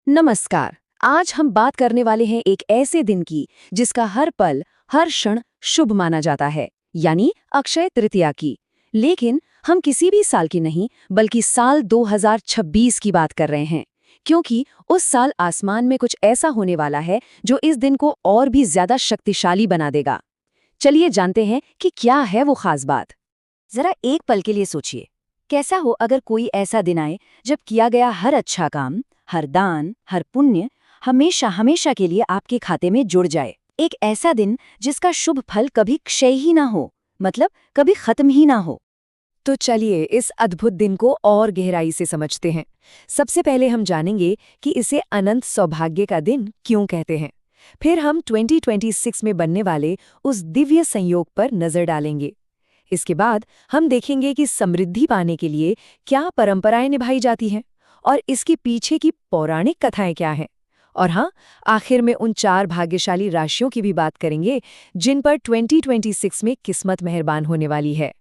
नमस्कार। आज हम बात करने वाले हैं एक ऐसे दिन की जिसका हर पल हर क्षण शुभ माना जाता है, यानी अक्षय तृतीया की। लेकिन हम किसी भी साल की नहीं बल्कि साल 2026 की बात कर रहे हैं, क्योंकि उस साल आसमान में कुछ ऐसा होने वाला है जो इस दिन को और भी ज्यादा शक्तिशाली बना देगा। चलिए जानते हैं कि क्या है वो खास बात। जरा एक पल के लिए सोचिए, कैसा हो अगर कोई ऐसा दिन आए जब किया गया हर अच्छा काम, हर दान, हर पुण्य हमेशा हमेशा के लिए आपके खाते में जुड़ जाए। एक ऐसा दिन जिसका शुभ फल कभी क्षय ही ना हो, मतलब कभी खत्म ही ना हो। तो चलिए इस अद्भुत दिन को और गहराई से समझते हैं। सबसे पहले हम जानेंगे कि इसे अनंत सौभाग्य का दिन क्यों कहते हैं। फिर हम 2026 में बनने वाले उस दिव्य संयोग पर नजर डालेंगे। इसके बाद हम देखेंगे कि समृद्धि पाने के लिए क्या परंपराएं निभाई जाती हैं और इसके पीछे की पौराणिक कथाएं क्या हैं। और हाँ, आखिर में उन 4 भाग्यशाली राशियों की भी बात करेंगे जिन पर 2026 में किस्मत मेहरबान होने वाली है।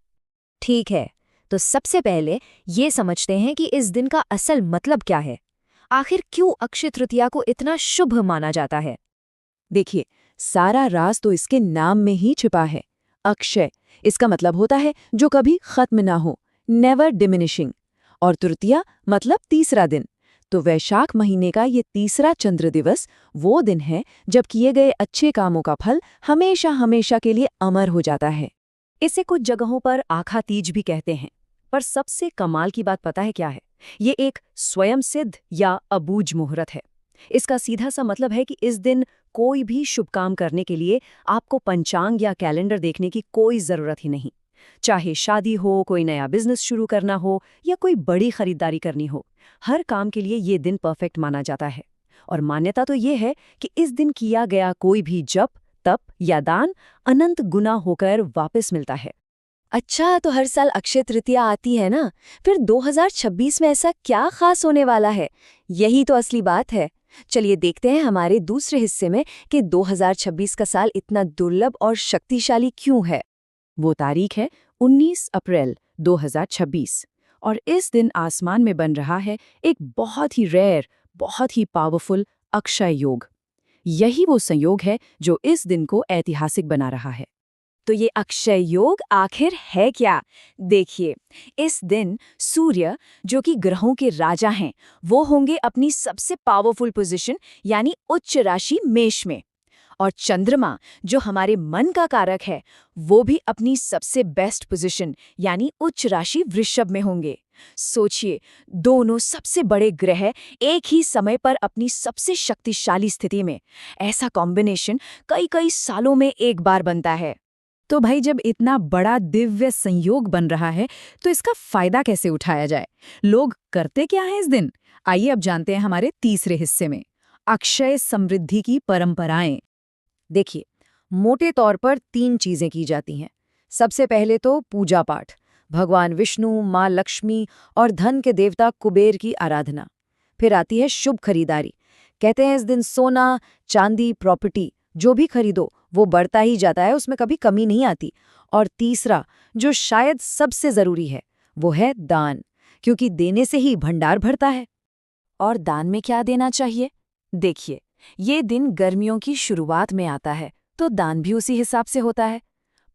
ठीक है, तो सबसे पहले ये समझते हैं कि इस दिन का असल मतलब क्या है। आखिर क्यों अक्षय तृतीया को इतना शुभ माना जाता है? देखिए, सारा राज तो इसके नाम में ही छिपा है। अक्षय, इसका मतलब होता है जो कभी खत्म ना हो, नेवर डिमिनिशिंग। और तृतीया मतलब तीसरा दिन। तो वैशाख महीने का ये तीसरा चंद्र दिवस वो दिन है जब किए गए अच्छे कामों का फल हमेशा हमेशा के लिए अमर हो जाता है। इसे कुछ जगहों पर आखा तीज भी कहते हैं। पर सबसे कमाल की बात पता है क्या है? ये एक स्वयं सिद्ध या अबूझ मुहूर्त है। इसका सीधा सा मतलब है कि इस दिन कोई भी शुभ काम करने के लिए आपको पंचांग या कैलेंडर देखने की कोई जरूरत ही नहीं। चाहे शादी हो, कोई नया बिजनेस शुरू करना हो या कोई बड़ी खरीदारी करनी हो, हर काम के लिए ये दिन परफेक्ट माना जाता है। और मान्यता तो ये है कि इस दिन किया गया कोई भी जप, तप या दान अनंत गुना होकर वापस मिलता है। अच्छा, तो हर साल अक्षय तृतीया आती है ना? फिर 2026 में ऐसा क्या खास होने वाला है? यही तो असली बात है। चलिए देखते हैं हमारे दूसरे हिस्से में कि 2026 का साल इतना दुर्लभ और शक्तिशाली क्यों है। वो तारीख है 19 अप्रैल 2026 और इस दिन आसमान में बन रहा है एक बहुत ही रेयर, बहुत ही पावरफुल अक्षय योग। यही वो संयोग है जो इस दिन को ऐतिहासिक बना रहा है। तो ये अक्षय योग आखिर है क्या? देखिए, इस दिन सूर्य, जो कि ग्रहों के राजा हैं, वो होंगे अपनी सबसे पावरफुल पोजीशन यानी उच्च राशि मेष में। और चंद्रमा, जो हमारे मन का कारक है, वो भी अपनी सबसे बेस्ट पोजीशन यानी उच्च राशि वृषभ में होंगे। सोचिए, दोनों सबसे बड़े ग्रह एक ही समय पर अपनी सबसे शक्तिशाली स्थिति में। ऐसा कॉम्बिनेशन कई कई सालों में एक बार बनता है। तो भाई, जब इतना बड़ा दिव्य संयोग बन रहा है तो इसका फायदा कैसे उठाया जाए? लोग करते क्या है इस दिन? आइए अब जानते हैं हमारे तीसरे हिस्से में, अक्षय समृद्धि की परंपराएं। देखिए, मोटे तौर पर 3 चीजें की जाती हैं। सबसे पहले तो पूजा पाठ, भगवान विष्णु, माँ लक्ष्मी और धन के देवता कुबेर की आराधना। फिर आती है शुभ खरीदारी। कहते हैं इस दिन सोना, चांदी, प्रॉपर्टी जो भी खरीदो वो बढ़ता ही जाता है, उसमें कभी कमी नहीं आती। और तीसरा, जो शायद सबसे जरूरी है, वो है दान, क्योंकि देने से ही भंडार भरता है। और दान में क्या देना चाहिए? देखिए, ये दिन गर्मियों की शुरुआत में आता है, तो दान भी उसी हिसाब से होता है।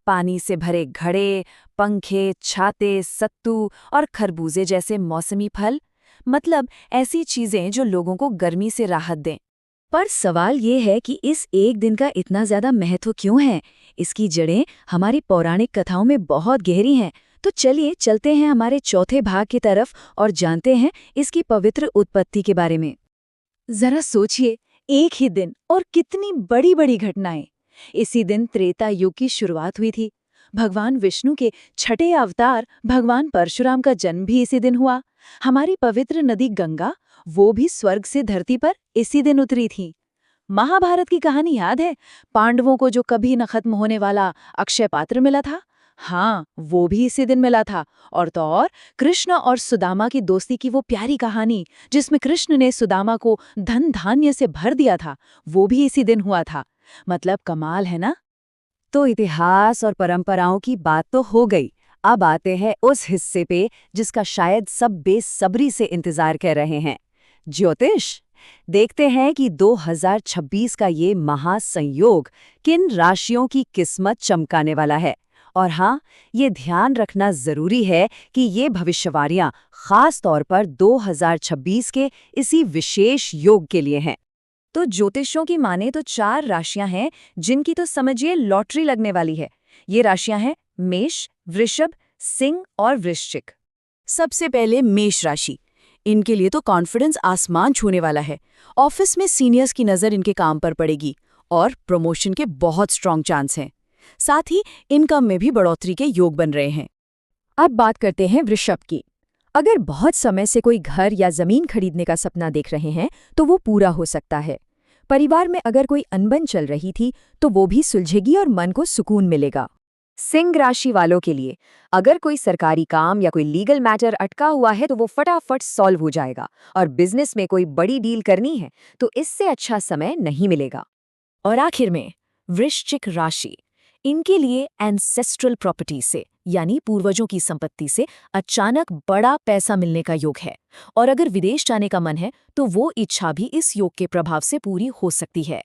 पानी से भरे घड़े, पंखे, छाते, सत्तू और खरबूजे जैसे मौसमी फल, मतलब ऐसी चीजें जो लोगों को गर्मी से राहत दें। पर सवाल ये है कि इस एक दिन का इतना ज्यादा महत्व क्यों है? इसकी जड़ें हमारी पौराणिक कथाओं में बहुत गहरी हैं। तो चलिए चलते हैं हमारे चौथे भाग की तरफ और जानते हैं इसकी पवित्र उत्पत्ति के बारे में। जरा सोचिए, एक ही दिन और कितनी बड़ी बड़ी घटनाएं। इसी दिन त्रेता युग की शुरुआत हुई थी। भगवान विष्णु के छठे अवतार भगवान परशुराम का जन्म भी इसी दिन हुआ। हमारी पवित्र नदी गंगा, वो भी स्वर्ग से धरती पर इसी दिन उतरी थी। महाभारत की कहानी याद है? पांडवों को जो कभी न खत्म होने वाला अक्षय पात्र मिला था, हाँ, वो भी इसी दिन मिला था। और तो और कृष्ण और सुदामा की दोस्ती की वो प्यारी कहानी, जिसमें कृष्ण ने सुदामा को धन धान्य से भर दिया था, वो भी इसी दिन हुआ था। मतलब कमाल है ना? तो इतिहास और परंपराओं की बात तो हो गई। अब आते हैं उस हिस्से पे जिसका शायद सब बेसब्री से इंतजार कर रहे हैं, ज्योतिष। देखते हैं कि 2026 का ये महासंयोग किन राशियों की किस्मत चमकाने वाला है। और हाँ, ये ध्यान रखना जरूरी है कि ये भविष्यवाणियां खास तौर पर 2026 के इसी विशेष योग के लिए हैं। तो ज्योतिषियों की माने तो 4 राशियां हैं जिनकी तो समझिए लॉटरी लगने वाली है। ये राशियां हैं मेष, वृषभ, सिंह और वृश्चिक। सबसे पहले मेष राशि। इनके लिए तो कॉन्फिडेंस आसमान छूने वाला है। ऑफिस में सीनियर्स की नज़र इनके काम पर पड़ेगी और प्रमोशन के बहुत स्ट्रांग चांस हैं। साथ ही इनकम में भी बढ़ोतरी के योग बन रहे हैं। अब बात करते हैं वृषभ की। अगर बहुत समय से कोई घर या जमीन खरीदने का सपना देख रहे हैं तो वो पूरा हो सकता है। परिवार में अगर कोई अनबन चल रही थी तो वो भी सुलझेगी और मन को सुकून मिलेगा। सिंह राशि वालों के लिए अगर कोई सरकारी काम या कोई लीगल मैटर अटका हुआ है तो वो फटाफट सॉल्व हो जाएगा, और बिजनेस में कोई बड़ी डील करनी है तो इससे अच्छा समय नहीं मिलेगा। और आखिर में वृश्चिक राशि। इनके लिए एंसेस्ट्रल प्रॉपर्टी से यानी पूर्वजों की संपत्ति से अचानक बड़ा पैसा मिलने का योग है। और अगर विदेश जाने का मन है तो वो इच्छा भी इस योग के प्रभाव से पूरी हो सकती है।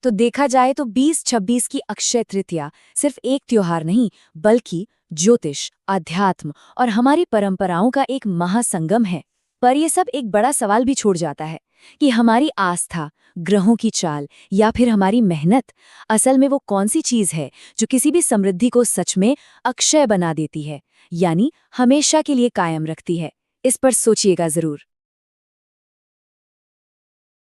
तो देखा जाए तो 2026 की अक्षय तृतीया सिर्फ एक त्योहार नहीं, बल्कि ज्योतिष, अध्यात्म और हमारी परंपराओं का एक महासंगम है। पर यह सब एक बड़ा सवाल भी छोड़ जाता है कि हमारी आस्था, ग्रहों की चाल या फिर हमारी मेहनत असल में वो कौन सी चीज है जो किसी भी समृद्धि को सच में अक्षय बना देती है, यानी हमेशा के लिए कायम रखती है। इस पर सोचिएगा जरूर।